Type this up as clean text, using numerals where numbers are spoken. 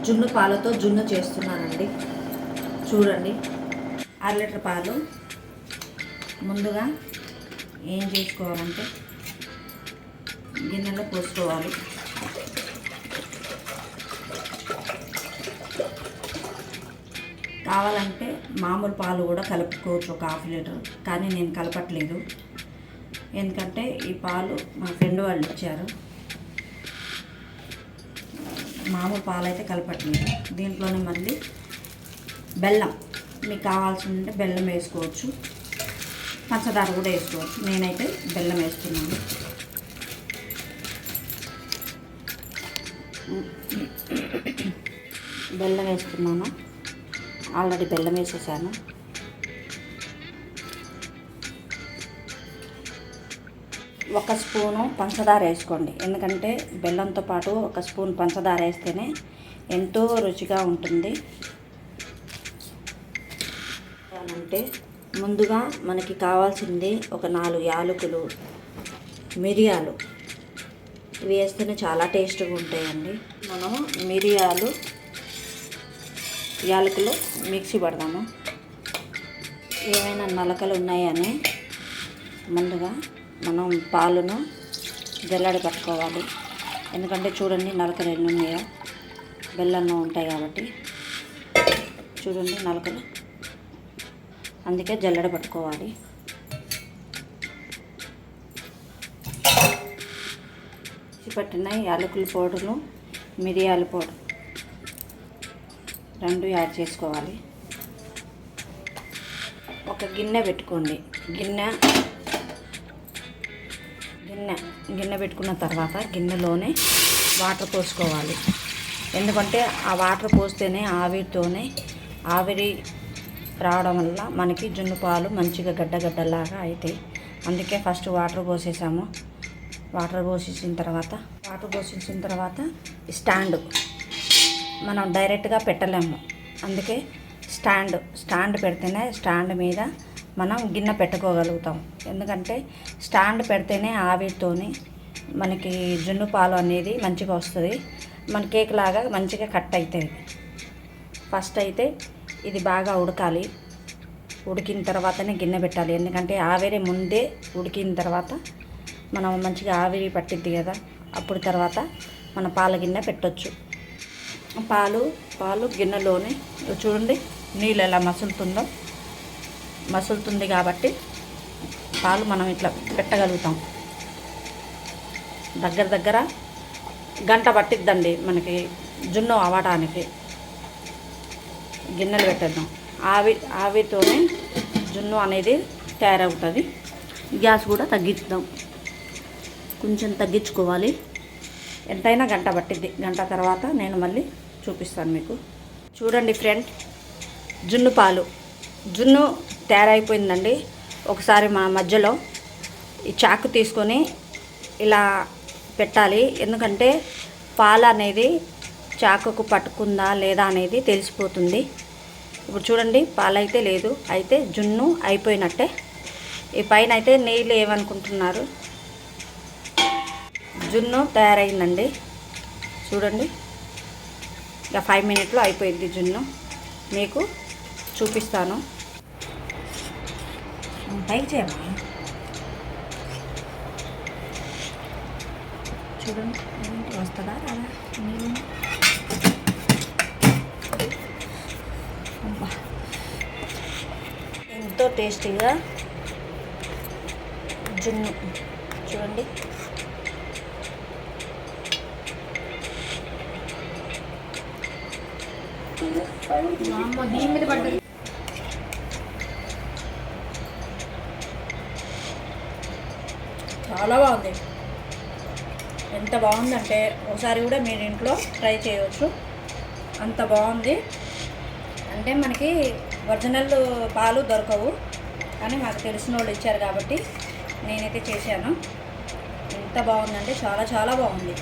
జున్ను పాలతో జున్ను చేస్తున్నానండి. చూడండి, 1/2 లీటర్ పాలు ముందుగా ఏం చేసుకోవాలంటే గిన్నెలో పోసుకోవాలి. కావాలంటే మామూలు పాలు కూడా కలుపుకోవచ్చు, ఒక 1/2 లీటర్. కానీ నేను కలపట్లేదు, ఎందుకంటే ఈ పాలు మా ఫ్రెండ్ వాళ్ళు ఇచ్చారు. మామూలు పాలు అయితే కలపట్లేదు. దీంట్లోనే మళ్ళీ బెల్లం, మీకు కావాల్సిందంటే బెల్లం వేసుకోవచ్చు, పంచదార కూడా వేసుకోవచ్చు. నేనైతే బెల్లం వేస్తున్నాను. బెల్లం వేస్తున్నాను, ఆల్రెడీ బెల్లం వేసేసాను. ఒక స్పూను పంచదార వేసుకోండి, ఎందుకంటే బెల్లంతో పాటు ఒక స్పూన్ పంచదార వేస్తేనే ఎంతో రుచిగా ఉంటుంది. అంటే ముందుగా మనకి కావాల్సింది ఒక 4 యాలకులు, మిరియాలు. ఇవి వేస్తేనే చాలా టేస్ట్గా ఉంటాయండి. మనం మిరియాలు, యాలకులు మిక్సీ పడదాము. ఏమైనా నలకలు ఉన్నాయని ముందుగా మనం పాలను జల్లెడ పట్టుకోవాలి. ఎందుకంటే చూడండి, నలకలు ఎన్ని ఉన్నాయో, బెల్లంలో ఉంటాయి కాబట్టి. చూడండి నలకలు, అందుకే జల్లెడ పట్టుకోవాలి. పట్టిన యాలకుల పౌడరు, మిరియాల పౌడర్ 2 యాడ్ చేసుకోవాలి. ఒక గిన్నె పెట్టుకోండి. గిన్నె పెట్టుకున్న తర్వాత గిన్నెలోనే వాటర్ పోసుకోవాలి. ఎందుకంటే ఆ వాటర్ పోస్తేనే ఆవిరి రావడం వల్ల మనకి జున్ను పాలు మంచిగా గడ్డలాగా అవుతాయి. అందుకే ఫస్ట్ వాటర్ పోసేసాము. వాటర్ పోసేసిన తర్వాత స్టాండ్ మనం డైరెక్ట్గా పెట్టలేము. అందుకే స్టాండ్ పెడితేనే స్టాండ్ మీద మనం గిన్నె పెట్టుకోగలుగుతాం. ఎందుకంటే స్టాండ్ పెడితేనే ఆవిరితోని మనకి జున్ను పాలు అనేది మంచిగా వస్తుంది. మన కేక్ లాగా మంచిగా కట్ అవుతుంది. ఫస్ట్ అయితే ఇది బాగా ఉడకాలి. ఉడికిన తర్వాతనే గిన్నె పెట్టాలి. ఎందుకంటే ఆవిరి ముందే ఉడికిన తర్వాత మనం మంచిగా ఆవిరి పట్టిద్ది కదా, అప్పుడు తర్వాత మన పాల గిన్నె పెట్టొచ్చు. పాలు గిన్నెలోనే చూడండి నీళ్ళు ఎలా మసులుతుంది కాబట్టి పాలు మనం ఇట్లా పెట్టగలుగుతాం. దగ్గర గంట పట్టిద్దండి మనకి జున్ను అవ్వడానికి. గిన్నెలు పెట్టేద్దాం. ఆవిరితోనే జున్ను అనేది తయారవుతుంది. గ్యాస్ కూడా తగ్గిద్దాం, కొంచెం తగ్గించుకోవాలి. ఎంతైనా గంట పట్టిద్ది. గంట తర్వాత నేను మళ్ళీ చూపిస్తాను మీకు. చూడండి ఫ్రెండ్, జున్ను తయారైపోయిందండి. ఒకసారి మా మధ్యలో ఈ చాకు తీసుకొని ఇలా పెట్టాలి. ఎందుకంటే పాలు అనేది చాకుకు పట్టుకుందా లేదా అనేది తెలిసిపోతుంది. ఇప్పుడు చూడండి, పాలు అయితే లేదు, అయితే జున్ను అయిపోయినట్టే. ఈ పైన అయితే నీళ్ళు ఏమనుకుంటున్నారు, జున్ను తయారైందండి. చూడండి, ఇక 5 మినిట్లో అయిపోయింది జున్ను. మీకు చూపిస్తాను. పైకి చేయమా, చూడండి వస్తుందా రాదా నీళ్ళు. ఎంతో టేస్టీగా జున్ను చూడండి. దీని మీద పడ్డది. చాలా బాగుంది. ఎంత బాగుందంటే ఒకసారి కూడా మీరు ఇంట్లో ట్రై చేయవచ్చు. అంత బాగుంది. అంటే మనకి ఒరిజినల్ పాలు దొరకవు, కానీ మాకు తెలిసిన వాళ్ళు ఇచ్చారు కాబట్టి నేనైతే చేశాను. ఎంత బాగుందంటే చాలా బాగుంది.